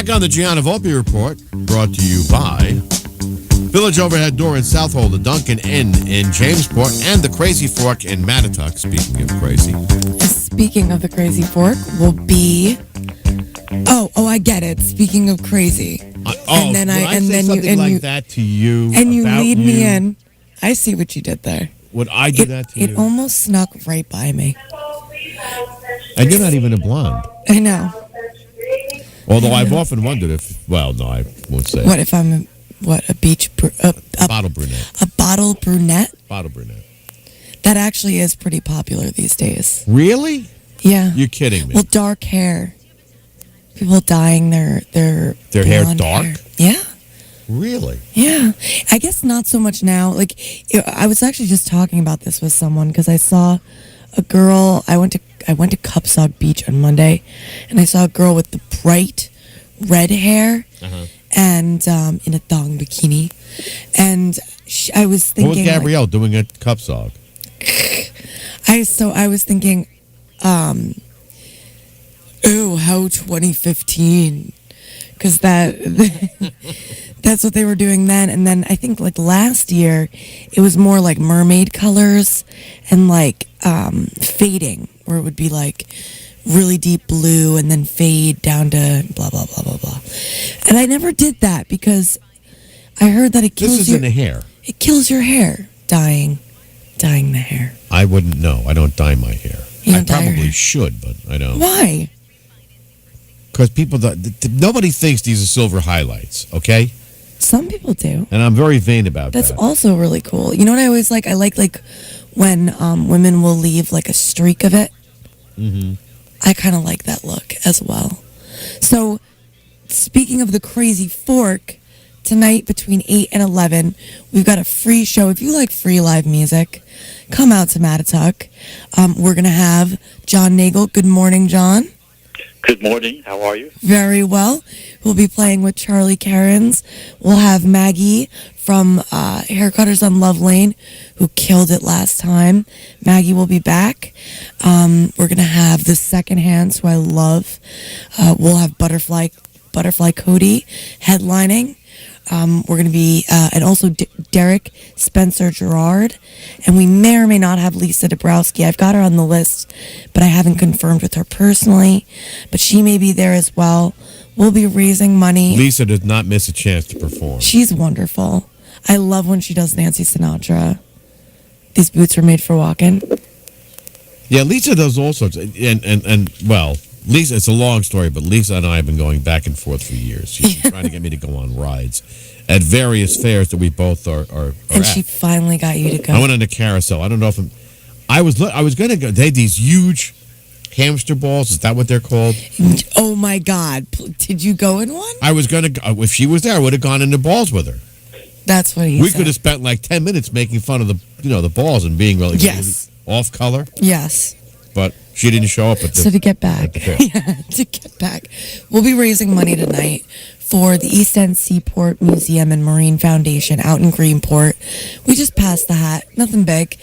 Back on the Gianna Volpe Report, brought to you by Village Overhead Door in Southold, the Duncan Inn in Jamesport, and the Crazy Fork in Mattituck. Speaking of crazy. Speaking of the Crazy Fork, will be... Oh, I get it. Speaking of crazy. And then that to you. And you lead me in. I see what you did there. Would I do that to you? It almost snuck right by me. And you're not even a blonde. I know. Although I've often wondered if, well, no, I won't say. What if I'm a bottle brunette? A bottle brunette? Bottle brunette. That actually is pretty popular these days. Really? Yeah. You're kidding me. Well, dark hair. People dyeing their hair dark? Hair. Yeah. Really? Yeah. I guess not so much now. Like, I was actually just talking about this with someone because I saw a girl. I went to Cupsog Beach on Monday, and I saw a girl with the bright red hair and in a thong bikini. And I was thinking, what was Gabrielle doing at Cupsog? I was thinking, ooh, how 2015, because that's what they were doing then. And then I think like last year, it was more like mermaid colors and like fading, where it would be like really deep blue and then fade down to blah, blah, blah, blah, blah. And I never did that because I heard that it kills This is in the hair. It kills your hair, dyeing the hair. I wouldn't know. I don't dye my hair. I probably should, but I don't. Why? Because nobody thinks these are silver highlights, okay? Some people do. And I'm very vain about that. That's also really cool. You know what I always like? I like when women will leave like a streak of it. Mm-hmm. I kind of like that look as well. So, speaking of the Crazy Fork, tonight between 8 and 11, we've got a free show. If you like free live music, come out to Mattituck. We're going to have John Nagle. Good morning, John. Good morning. How are you? Very well. We'll be playing with Charlie Cairns. We'll have Maggie from Haircutters on Love Lane, who killed it last time. Maggie will be back. We're going to have the Second Hands, who I love. We'll have Butterfly Cody headlining. We're going to be, and also Derek Spencer Gerard, and we may or may not have Lisa Dabrowski. I've got her on the list, but I haven't confirmed with her personally, but she may be there as well. We'll be raising money. Lisa does not miss a chance to perform. She's wonderful. I love when she does Nancy Sinatra. These boots are made for walking. Yeah, Lisa does all sorts, and well, Lisa, it's a long story, but Lisa and I have been going back and forth for years. She's been trying to get me to go on rides at various fairs that we both are and at. she finally got you to go. I went on a carousel. I don't know if I was going to go. They had these huge hamster balls. Is that what they're called? Oh my God! Did you go in one? I was going to. If she was there, I would have gone in the balls with her. That's what he said. We could have spent like 10 minutes making fun of the balls and being really off color. Yes. But she didn't show up at the... So to get back. To get back. We'll be raising money tonight for the East End Seaport Museum and Marine Foundation out in Greenport. We just passed the hat. Nothing big.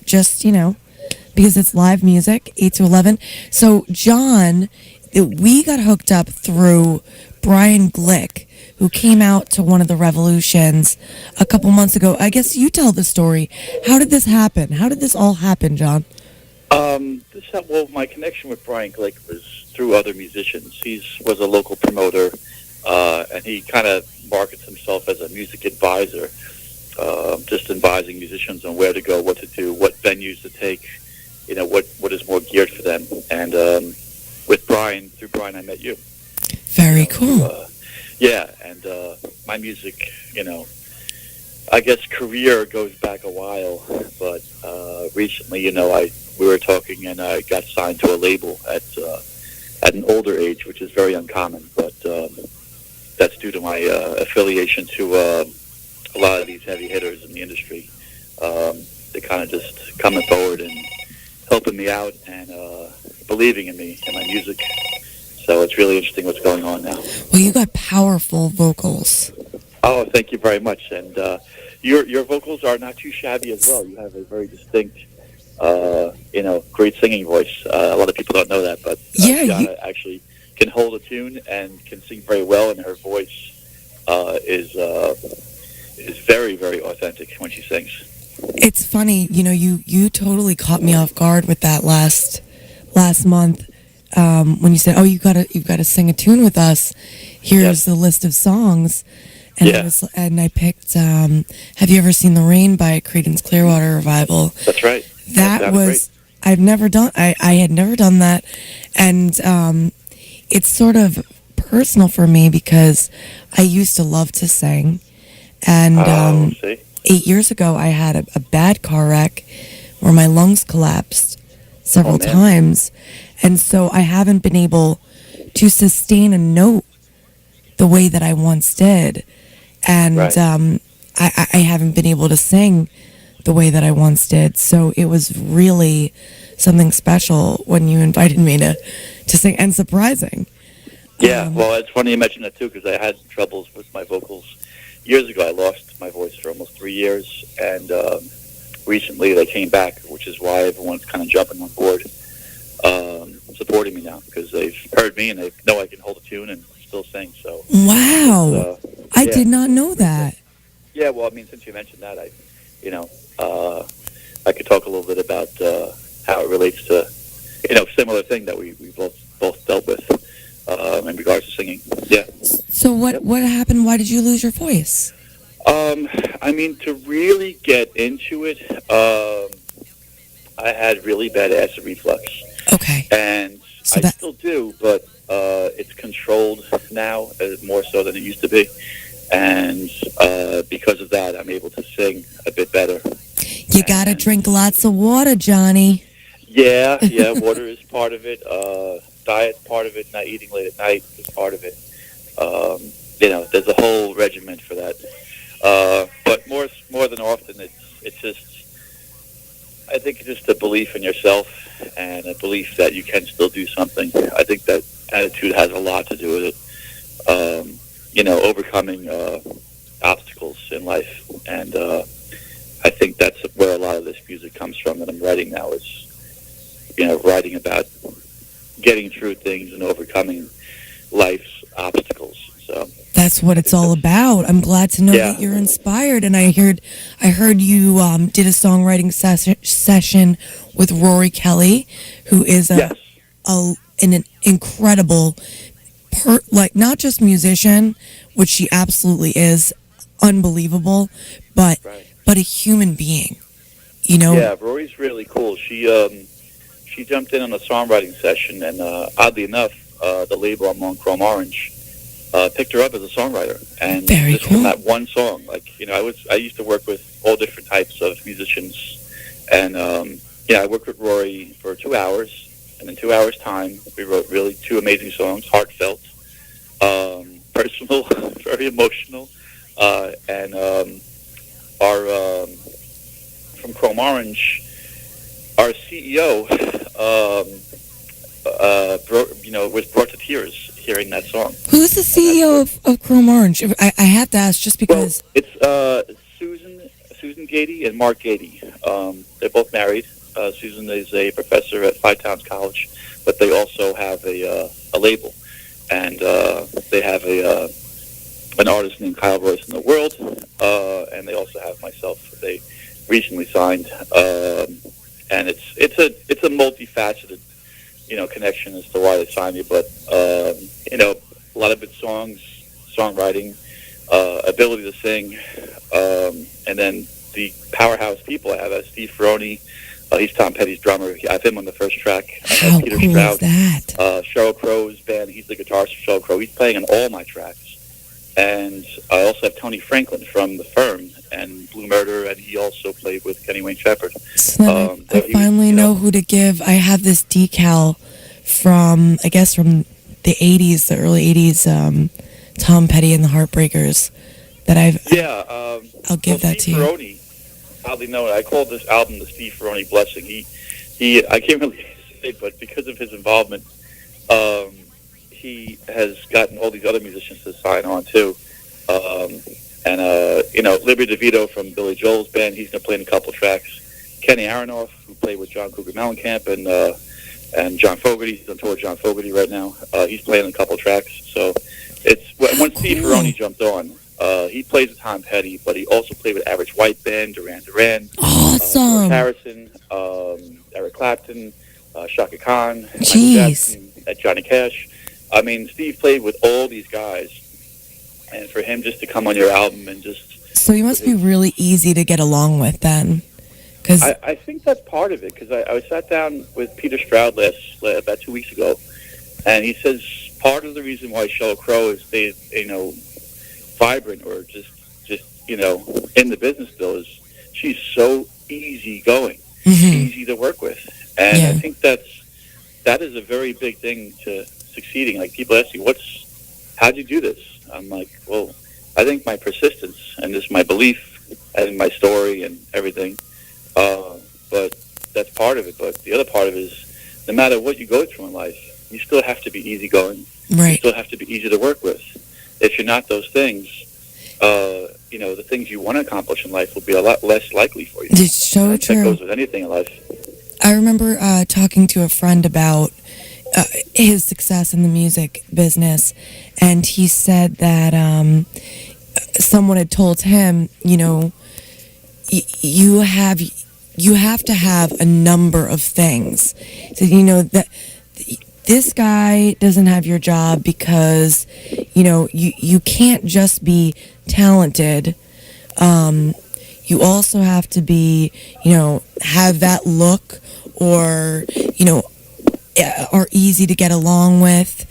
Just, because it's live music, 8 to 11. So, John, we got hooked up through Brian Glick, who came out to one of the Revolutions a couple months ago. I guess you tell the story. How did this happen? How did this all happen, John? My connection with Brian Glick was through other musicians. He was a local promoter, and he kind of markets himself as a music advisor, just advising musicians on where to go, what to do, what venues to take, what is more geared for them. And through Brian, I met you. Very cool. And my music, I guess career goes back a while, but recently, we were talking, and I got signed to a label at an older age, which is very uncommon, but that's due to my affiliation to a lot of these heavy hitters in the industry. They kind of just coming forward and helping me out and believing in me and my music. So it's really interesting what's going on now. Well, you got powerful vocals. Oh, thank you very much. And your vocals are not too shabby as well. You have a very distinct, great singing voice. A lot of people don't know that, but Gianna actually can hold a tune and can sing very well, and her voice is very, very authentic when she sings. It's funny, you totally caught me off guard with that last month when you said, "Oh, you've got to sing a tune with us. Here's the list of songs," and I picked. Have you ever seen "The Rain" by Creedence Clearwater Revival? That's right. That was. Great. I've never done. I had never done that, and it's sort of personal for me because I used to love to sing, and 8 years ago I had a bad car wreck where my lungs collapsed several times, and so I haven't been able to sustain a note the way that I once did, and I haven't been able to sing the way that I once did. So it was really something special when you invited me to sing, and surprising. Yeah, well, it's funny you mentioned that too, because I had troubles with my vocals years ago. I lost my voice for almost 3 years, and recently they came back, which is why everyone's kind of jumping on board, supporting me now, because they've heard me and they know I can hold a tune and still sing. So wow, I did not know that. Yeah, well, I mean, since you mentioned that, I could talk a little bit about how it relates to, similar thing that we both dealt with in regards to singing. Yeah. So what happened? Why did you lose your voice? I mean, to really get into it, I had really bad acid reflux. Okay. And so I still do, but it's controlled now, more so than it used to be. And because of that, I'm able to sing a bit better. You got to drink lots of water, Johnny. Yeah, water is part of it. Diet's part of it. Not eating late at night is part of it. There's a whole regiment for that. But more than often, it's just, I think it's just a belief in yourself and a belief that you can still do something. I think that attitude has a lot to do with it. Overcoming obstacles in life, and I think that's where a lot of this music comes from that I'm writing now. Is writing about getting through things and overcoming life's obstacles. So that's what it's all about. I'm glad to know that you're inspired, and I heard you did a songwriting session with Rorie Kelly, who is an incredible not just musician, which she absolutely is, unbelievable, but a human being. Yeah, Rorie's really cool. She jumped in on a songwriting session, and oddly enough, the label I'm on, Chrome Orange, picked her up as a songwriter, and just from that one song. I used to work with all different types of musicians, and I worked with Rorie for 2 hours, and in 2 hours' time, we wrote really 2 amazing songs, heartfelt, personal, very emotional, and our from Chrome Orange, our CEO, was brought to tears hearing that song. Who's the CEO of Chrome Orange? I have to ask just because. Well, it's Susan Gady and Mark Gady. They're both married. Susan is a professor at Five Towns College, but they also have a label, and they have an artist named Kyle Royce in the World, and they also have myself. They recently signed, and it's a multifaceted connection as to why they signed me, but a lot of it's songs, songwriting, ability to sing, and then the powerhouse people I have. Steve Ferroni. He's Tom Petty's drummer. I have him on the first track. How Peter cool Stroud, is that? Sheryl Crow's band. He's the guitarist for Sheryl Crow. He's playing on all my tracks. And I also have Tony Franklin from The Firm and Blue Murder, and he also played with Kenny Wayne Shepherd. So I finally know who to give. I have this decal from the 80s, the early 80s, Tom Petty and the Heartbreakers that I'll give that to you. Ferroni, oddly known, I called this album the Steve Ferroni Blessing. He I can't really say, but because of his involvement, he has gotten all these other musicians to sign on too. Liberty DeVito from Billy Joel's band, he's going to play in a couple tracks. Kenny Aronoff, who played with John Cougar Mellencamp, and and John Fogerty's on tour with John Fogerty right now. He's playing a couple tracks. So it's when Steve Ferroni jumped on, he plays with Tom Petty, but he also played with Average White Band, Duran Duran, Awesome. Harrison, Eric Clapton, Shaka Khan, Michael Jeez. Jackson, Johnny Cash. I mean, Steve played with all these guys, and for him just to come on your album and just... So he must be really easy to get along with then. Cause I think that's part of it, because I sat down with Peter Stroud about 2 weeks ago, and he says part of the reason why Sheryl Crow has stayed, vibrant or just in the business still is she's so easygoing, easy to work with, and I think that is a very big thing to succeeding. Like, people ask you, how'd you do this? I'm like, well, I think my persistence and just my belief and my story and everything. But that's part of it. But the other part of it is, no matter what you go through in life, you still have to be easygoing. Right. You still have to be easy to work with. If you're not those things, the things you want to accomplish in life will be a lot less likely for you. It's so and true. That goes with anything in life. I remember talking to a friend about his success in the music business, and he said that someone had told him, you have to have a number of things. So, that this guy doesn't have your job because, you can't just be talented. You also have to be, have that look or, are easy to get along with.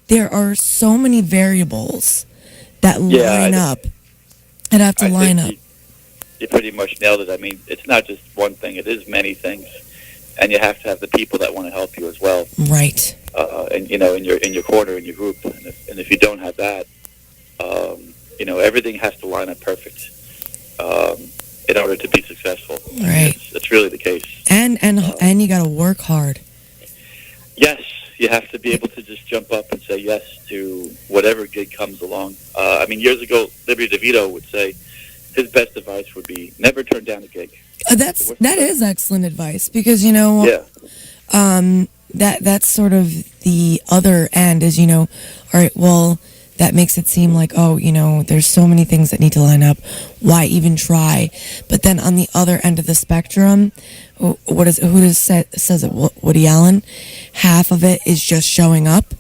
There are so many variables that line up. I'd have to line up. You pretty much nailed it. I mean, it's not just one thing; it is many things, and you have to have the people that want to help you as well. Right. And in your corner, in your group, and if you don't have that, everything has to line up perfect in order to be successful. Right. It's really the case. And you got to work hard. Yes, you have to be able to just jump up and say yes to whatever gig comes along. Years ago, Liberty DeVito would say his best advice would be never turn down a gig. That is excellent advice, because that's sort of the other end is all right, well, that makes it seem like, there's so many things that need to line up. Why even try? But then on the other end of the spectrum, says it? Woody Allen. Half of it is just showing up.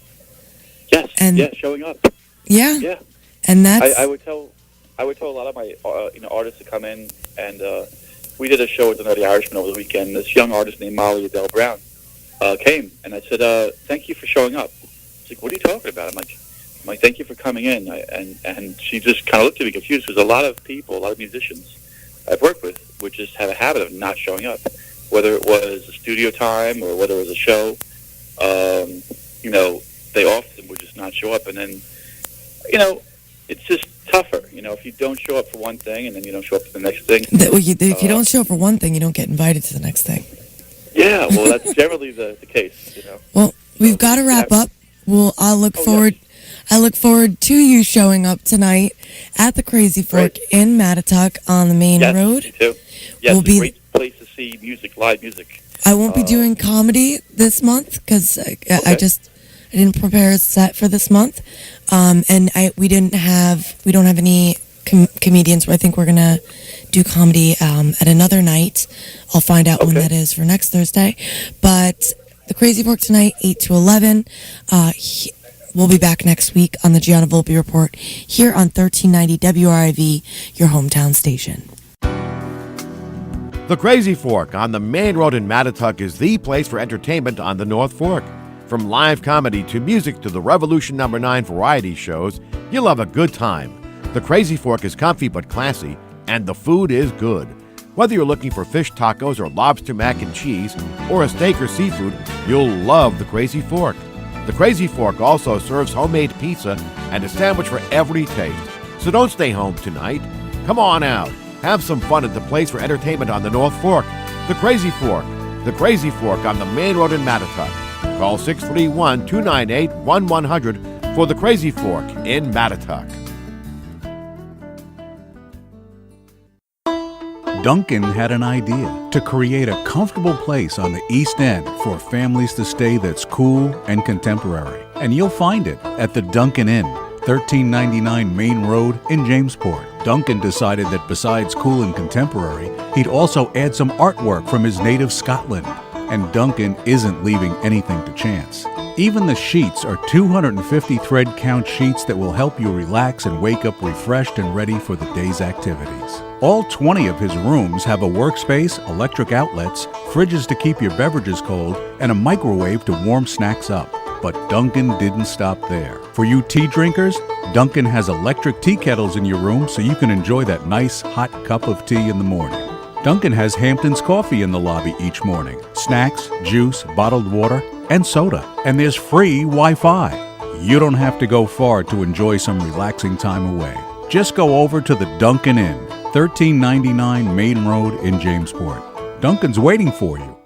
Yes. Showing up. Yeah. Yeah. And that's. I would tell a lot of my artists to come in, and we did a show with the Irishman over the weekend. This young artist named Molly Adele Brown came, and I said, "Thank you for showing up." She's like, "What are you talking about?" I'm like, "Thank you for coming in." And she just kind of looked at me confused, because a lot of people, a lot of musicians I've worked with would just have a habit of not showing up, whether it was a studio time or whether it was a show. They often would just not show up, and then, it's just tougher. If you don't show up for one thing and then you don't show up for the next thing. If you don't show up for one thing, you don't get invited to the next thing. Yeah, well, that's generally the case. Well, we've got to wrap up. I look forward to you showing up tonight at the Crazy Fork in Mattituck on the main road. Me too. Yes, it's a great place to see music, live music. I won't be doing comedy this month because I didn't prepare a set for this month, and we don't have any comedians. I think we're gonna do comedy at another night. I'll find out when that is for next Thursday, but. The Crazy Fork tonight, 8 to 11. We'll be back next week on the Gianna Volpe Report here on 1390 WRIV, your hometown station. The Crazy Fork on the main road in Mattituck is the place for entertainment on the North Fork. From live comedy to music to the Revolution No. 9 variety shows, you'll have a good time. The Crazy Fork is comfy but classy, and the food is good. Whether you're looking for fish tacos or lobster mac and cheese or a steak or seafood, you'll love the Crazy Fork. The Crazy Fork also serves homemade pizza and a sandwich for every taste. So don't stay home tonight. Come on out. Have some fun at the place for entertainment on the North Fork. The Crazy Fork. The Crazy Fork on the main road in Mattituck. Call 631-298-1100 for the Crazy Fork in Mattituck. Duncan had an idea to create a comfortable place on the East End for families to stay that's cool and contemporary. And you'll find it at the Duncan Inn, 1399 Main Road in Jamesport. Duncan decided that besides cool and contemporary, he'd also add some artwork from his native Scotland. And Duncan isn't leaving anything to chance. Even the sheets are 250 thread count sheets that will help you relax and wake up refreshed and ready for the day's activities. All 20 of his rooms have a workspace, electric outlets, fridges to keep your beverages cold, and a microwave to warm snacks up. But Duncan didn't stop there. For you tea drinkers, Duncan has electric tea kettles in your room so you can enjoy that nice hot cup of tea in the morning. Duncan has Hampton's coffee in the lobby each morning. Snacks, juice, bottled water, and soda. And there's free Wi-Fi. You don't have to go far to enjoy some relaxing time away. Just go over to the Duncan Inn, 1399 Main Road in Jamesport. Duncan's waiting for you.